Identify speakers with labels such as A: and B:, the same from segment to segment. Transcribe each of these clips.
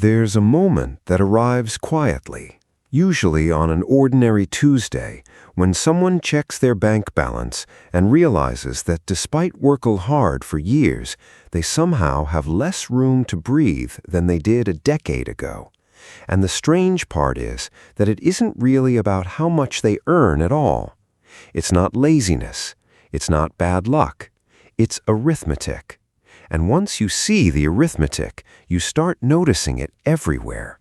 A: There's a moment that arrives quietly, usually on an ordinary Tuesday, when someone checks their bank balance and realizes that despite working hard for years, they somehow have less room to breathe than they did a decade ago. And the strange part is that it isn't really about how much they earn at all. It's not laziness. It's not bad luck. It's arithmetic. And once you see the arithmetic, you start noticing it everywhere.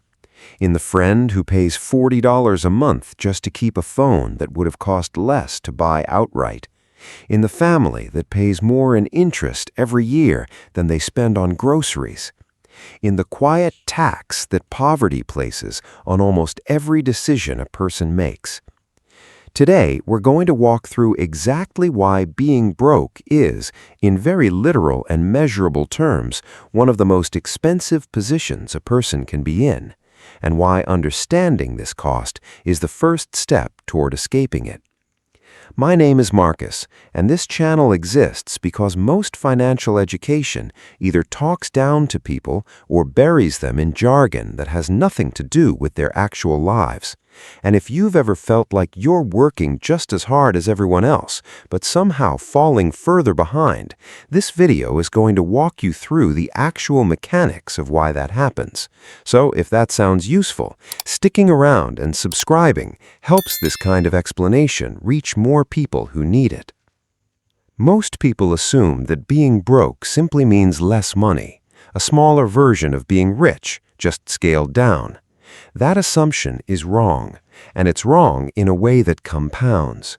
A: In the friend who pays $40 a month just to keep a phone that would have cost less to buy outright. In the family that pays more in interest every year than they spend on groceries. In the quiet tax that poverty places on almost every decision a person makes. Today, we're going to walk through exactly why being broke is, in very literal and measurable terms, one of the most expensive positions a person can be in, and why understanding this cost is the first step toward escaping it. My name is Marcus, and this channel exists because most financial education either talks down to people or buries them in jargon that has nothing to do with their actual lives. And if you've ever felt like you're working just as hard as everyone else, but somehow falling further behind, this video is going to walk you through the actual mechanics of why that happens. So if that sounds useful, sticking around and subscribing helps this kind of explanation reach more people who need it. Most people assume that being broke simply means less money, a smaller version of being rich, just scaled down. That assumption is wrong, and it's wrong in a way that compounds.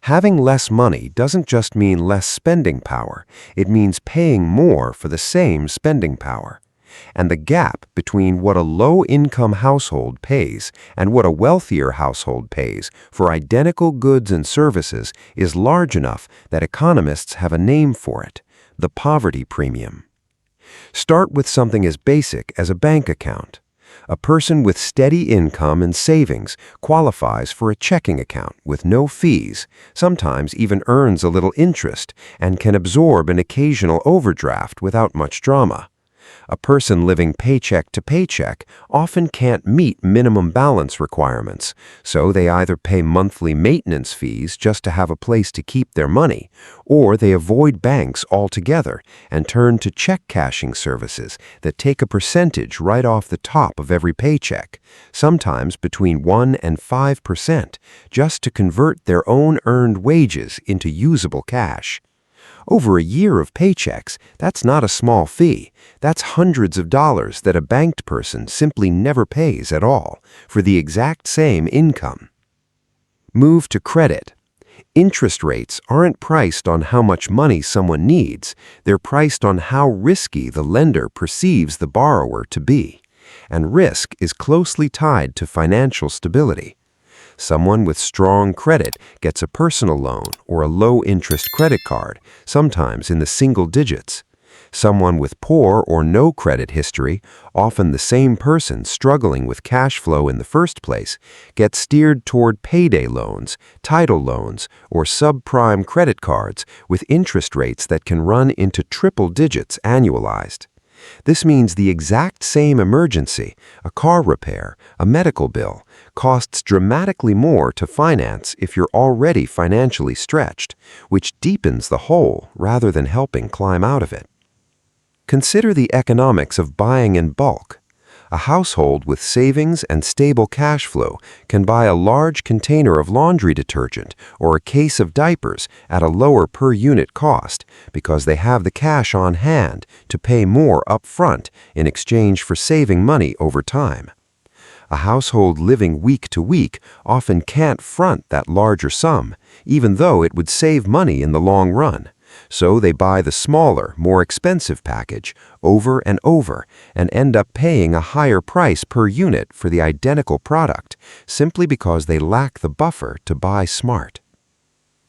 A: Having less money doesn't just mean less spending power, it means paying more for the same spending power. And the gap between what a low-income household pays and what a wealthier household pays for identical goods and services is large enough that economists have a name for it: the poverty premium. Start with something as basic as a bank account. A person with steady income and savings qualifies for a checking account with no fees, sometimes even earns a little interest, and can absorb an occasional overdraft without much drama. A person living paycheck to paycheck often can't meet minimum balance requirements, so they either pay monthly maintenance fees just to have a place to keep their money, or they avoid banks altogether and turn to check cashing services that take a percentage right off the top of every paycheck, sometimes between 1% and 5%, just to convert their own earned wages into usable cash. Over a year of paychecks, that's not a small fee. That's hundreds of dollars that a banked person simply never pays at all for the exact same income. Move to credit. Interest rates aren't priced on how much money someone needs. They're priced on how risky the lender perceives the borrower to be. And risk is closely tied to financial stability. Someone with strong credit gets a personal loan or a low-interest credit card, sometimes in the single digits. Someone with poor or no credit history, often the same person struggling with cash flow in the first place, gets steered toward payday loans, title loans, or subprime credit cards with interest rates that can run into triple digits annualized. This means the exact same emergency, a car repair, a medical bill, costs dramatically more to finance if you're already financially stretched, which deepens the hole rather than helping climb out of it. Consider the economics of buying in bulk. A household with savings and stable cash flow can buy a large container of laundry detergent or a case of diapers at a lower per-unit cost because they have the cash on hand to pay more up front in exchange for saving money over time. A household living week to week often can't front that larger sum, even though it would save money in the long run. So they buy the smaller, more expensive package over and over and end up paying a higher price per unit for the identical product simply because they lack the buffer to buy smart.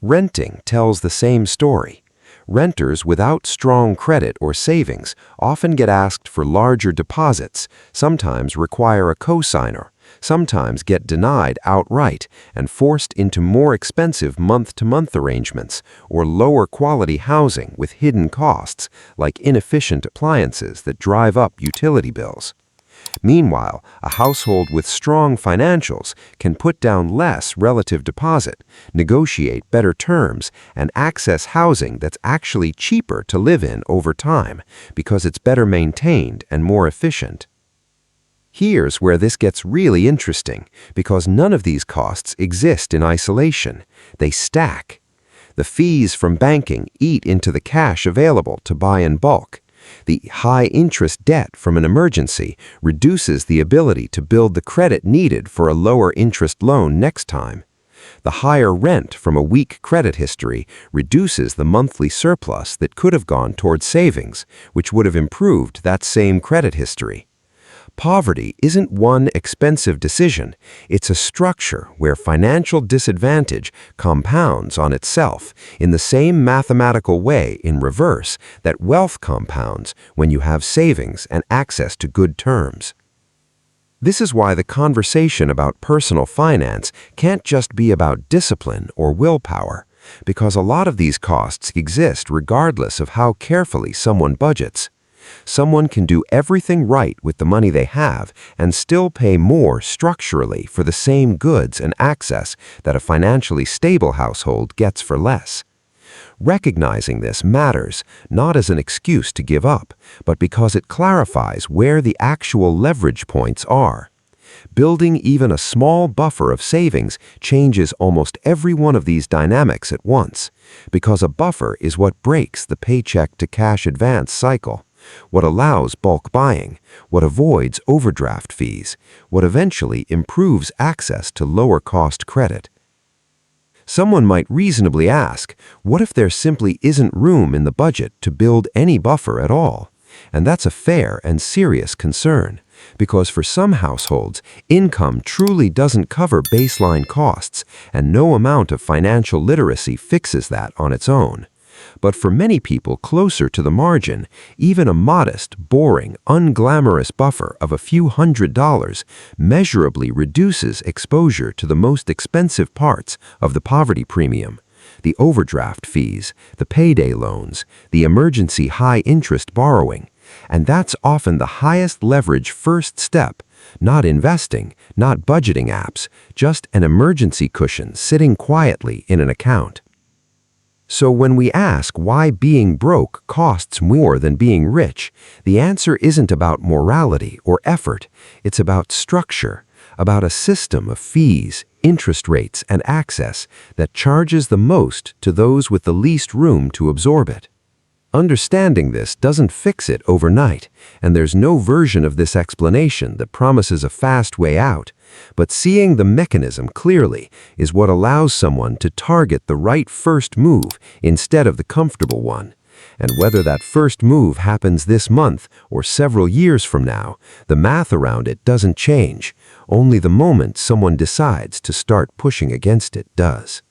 A: Renting tells the same story. Renters without strong credit or savings often get asked for larger deposits, sometimes require a cosigner, sometimes get denied outright and forced into more expensive month-to-month arrangements or lower quality housing with hidden costs like inefficient appliances that drive up utility bills. Meanwhile, a household with strong financials can put down less relative deposit, negotiate better terms, and access housing that's actually cheaper to live in over time because it's better maintained and more efficient. Here's where this gets really interesting, because none of these costs exist in isolation. They stack. The fees from banking eat into the cash available to buy in bulk. The high-interest debt from an emergency reduces the ability to build the credit needed for a lower-interest loan next time. The higher rent from a weak credit history reduces the monthly surplus that could have gone towards savings, which would have improved that same credit history. Poverty isn't one expensive decision, it's a structure where financial disadvantage compounds on itself in the same mathematical way in reverse that wealth compounds when you have savings and access to good terms. This is why the conversation about personal finance can't just be about discipline or willpower, because a lot of these costs exist regardless of how carefully someone budgets. Someone can do everything right with the money they have and still pay more structurally for the same goods and access that a financially stable household gets for less. Recognizing this matters, not as an excuse to give up, but because it clarifies where the actual leverage points are. Building even a small buffer of savings changes almost every one of these dynamics at once, because a buffer is what breaks the paycheck-to-cash advance cycle, what allows bulk buying, what avoids overdraft fees, what eventually improves access to lower-cost credit. Someone might reasonably ask, what if there simply isn't room in the budget to build any buffer at all? And that's a fair and serious concern, because for some households, income truly doesn't cover baseline costs, and no amount of financial literacy fixes that on its own. But for many people closer to the margin, even a modest, boring, unglamorous buffer of a few $100s measurably reduces exposure to the most expensive parts of the poverty premium: the overdraft fees, the payday loans, the emergency high-interest borrowing. And that's often the highest leverage first step, not investing, not budgeting apps, just an emergency cushion sitting quietly in an account. So when we ask why being broke costs more than being rich, the answer isn't about morality or effort. It's about structure, about a system of fees, interest rates, and access that charges the most to those with the least room to absorb it. Understanding this doesn't fix it overnight, and there's no version of this explanation that promises a fast way out. But seeing the mechanism clearly is what allows someone to target the right first move instead of the comfortable one. And whether that first move happens this month or several years from now, the math around it doesn't change. Only the moment someone decides to start pushing against it does.